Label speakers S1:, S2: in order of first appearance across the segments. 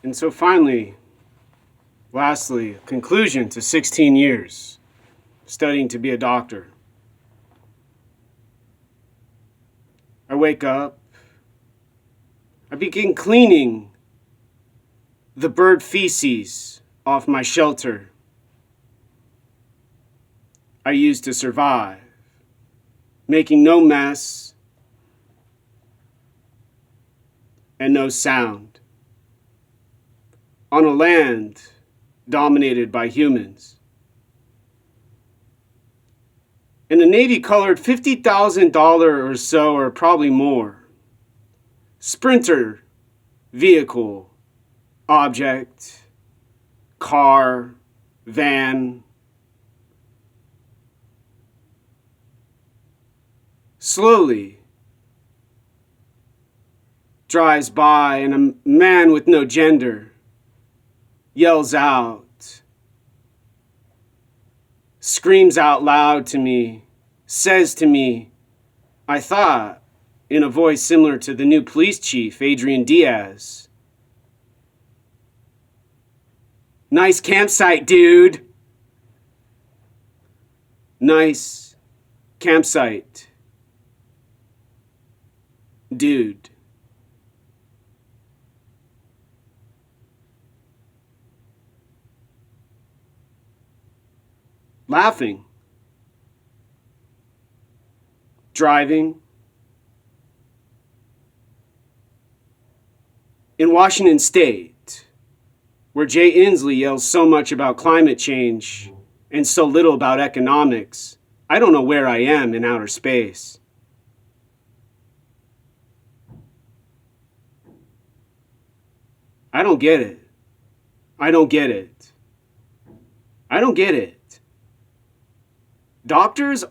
S1: And so finally, lastly, conclusion to 16 years studying to be a doctor. I wake up. I begin cleaning the bird feces off my shelter I used to survive, making no mess and no sound on a land dominated by humans. And a Navy-colored $50,000 or so, or probably more, Sprinter vehicle, object, car, van, slowly drives by, and a man with no gender yells out, screams out loud to me, says to me, I thought, in a voice similar to the new police chief, Adrian Diaz, "Nice campsite, dude." Nice campsite, dude. Laughing, driving. In Washington State, where Jay Inslee yells so much about climate change and so little about economics, I don't know where I am in outer space. I don't get it. I don't get it. I don't get it. Doctors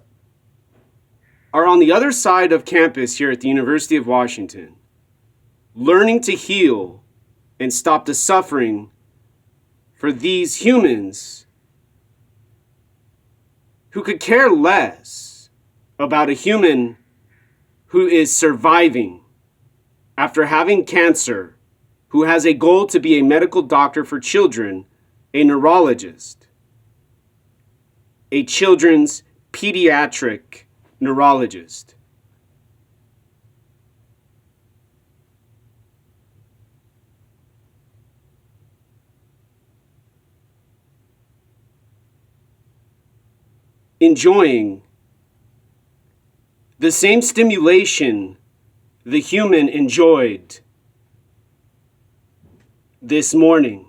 S1: are on the other side of campus here at the University of Washington, learning to heal and stop the suffering for these humans who could care less about a human who is surviving after having cancer, who has a goal to be a medical doctor for children, a neurologist, a children's pediatric neurologist. Enjoying the same stimulation the human enjoyed this morning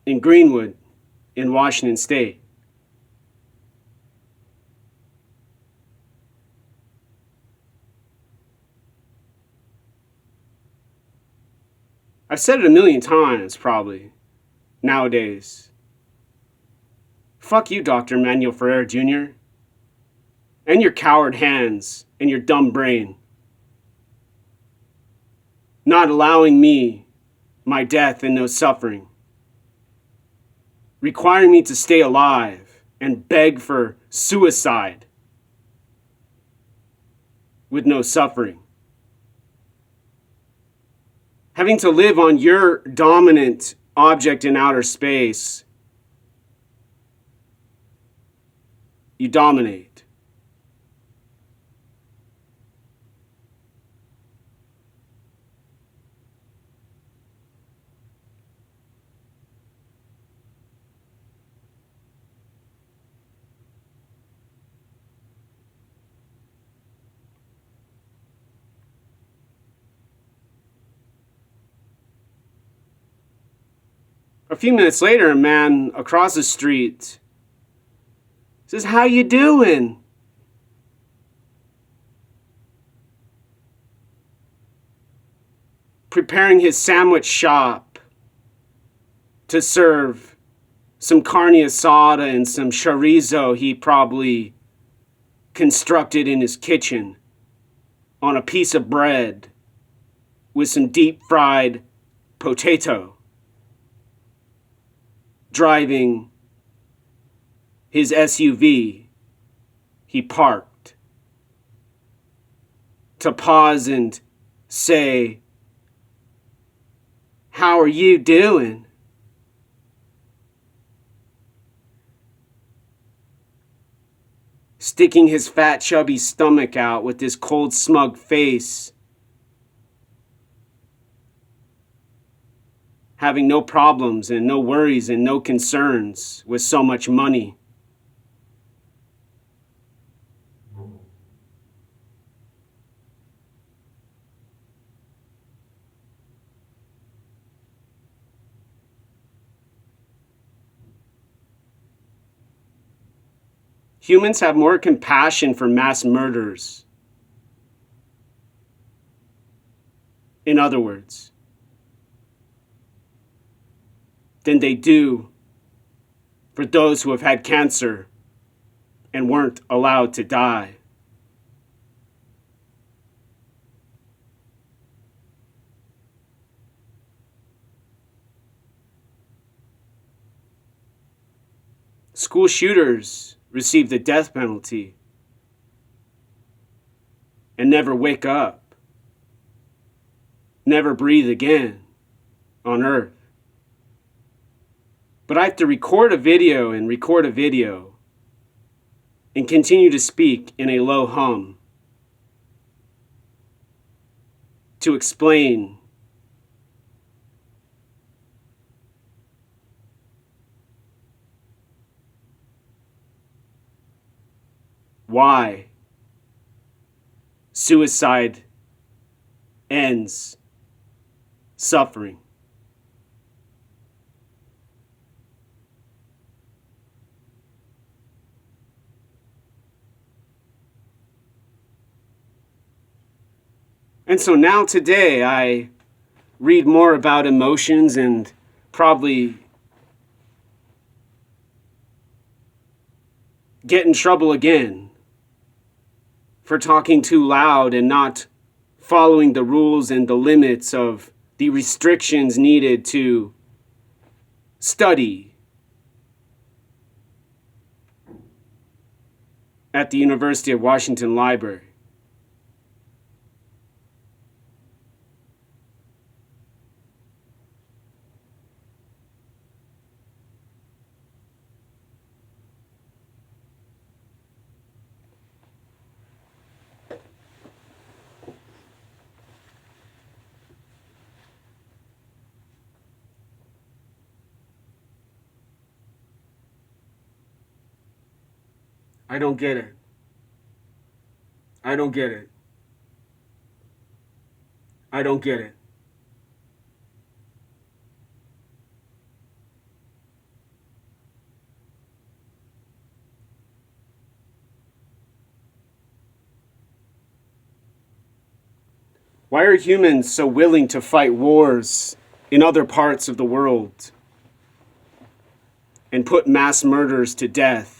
S1: in Greenwood, in Washington State. I've said it a million times, probably, nowadays. Fuck you, Dr. Manuel Ferrer Jr., and your coward hands and your dumb brain. Not allowing me my death and no suffering. Requiring me to stay alive and beg for suicide with no suffering. Having to live on your dominant object in outer space. You dominate. A few minutes later, a man across the street says, "How you doing?" Preparing his sandwich shop to serve some carne asada and some chorizo he probably constructed in his kitchen on a piece of bread with some deep fried potato. Driving his SUV, he parked to pause and say, How are you doing? Sticking his fat, chubby stomach out with his cold, smug face. Having no problems and no worries and no concerns with so much money. Humans have more compassion for mass murders. In other words, than they do for those who have had cancer and weren't allowed to die. School shooters receive the death penalty and never wake up, never breathe again on Earth. But I have to record a video and continue to speak in a low hum to explain why suicide ends suffering. And so now today I read more about emotions and probably get in trouble again for talking too loud and not following the rules and the limits of the restrictions needed to study at the University of Washington Library. I don't get it. I don't get it. I don't get it. Why are humans so willing to fight wars in other parts of the world and put mass murders to death,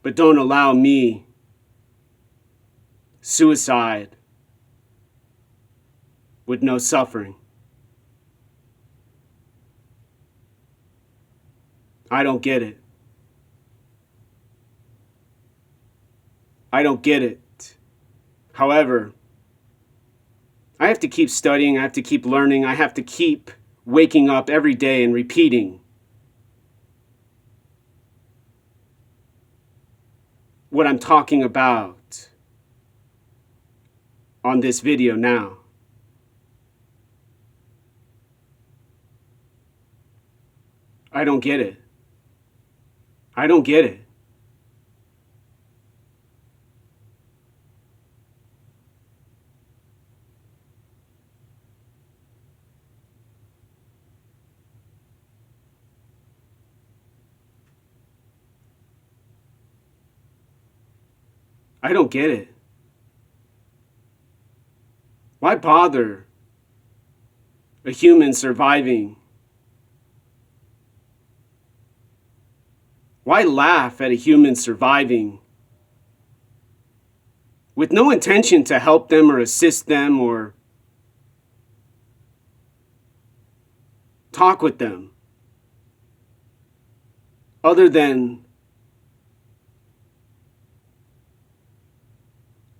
S1: but don't allow me suicide with no suffering? I don't get it. I don't get it. However, I have to keep studying, I have to keep learning, I have to keep waking up every day and repeating what I'm talking about on this video now. I don't get it. I don't get it. I don't get it. Why bother a human surviving? Why laugh at a human surviving with no intention to help them or assist them or talk with them other than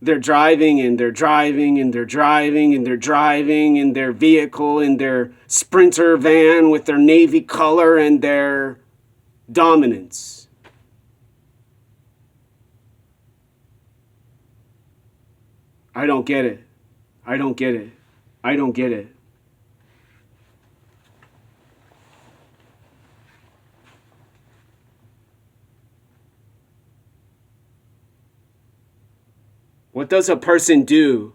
S1: They're driving and they're driving and they're driving and they're driving in their vehicle, in their Sprinter van with their navy color and their dominance. I don't get it. I don't get it. I don't get it. What does a person do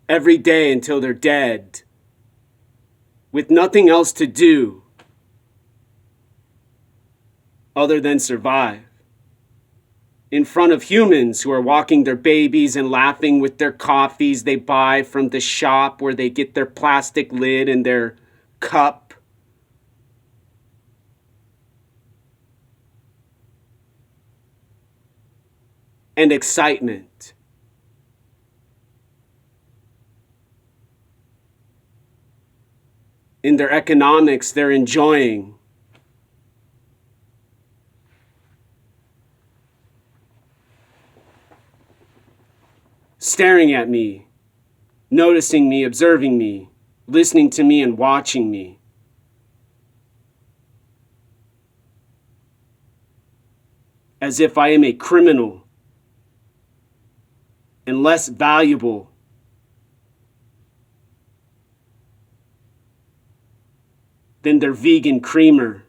S1: every day until they're dead with nothing else to do other than survive? In front of humans who are walking their babies and laughing with their coffees they buy from the shop where they get their plastic lid and their cup. And excitement. In their economics, they're enjoying. Staring at me, noticing me, observing me, listening to me and watching me. As if I am a criminal and less valuable than their vegan creamer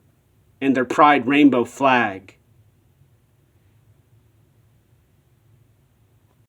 S1: and their pride rainbow flag.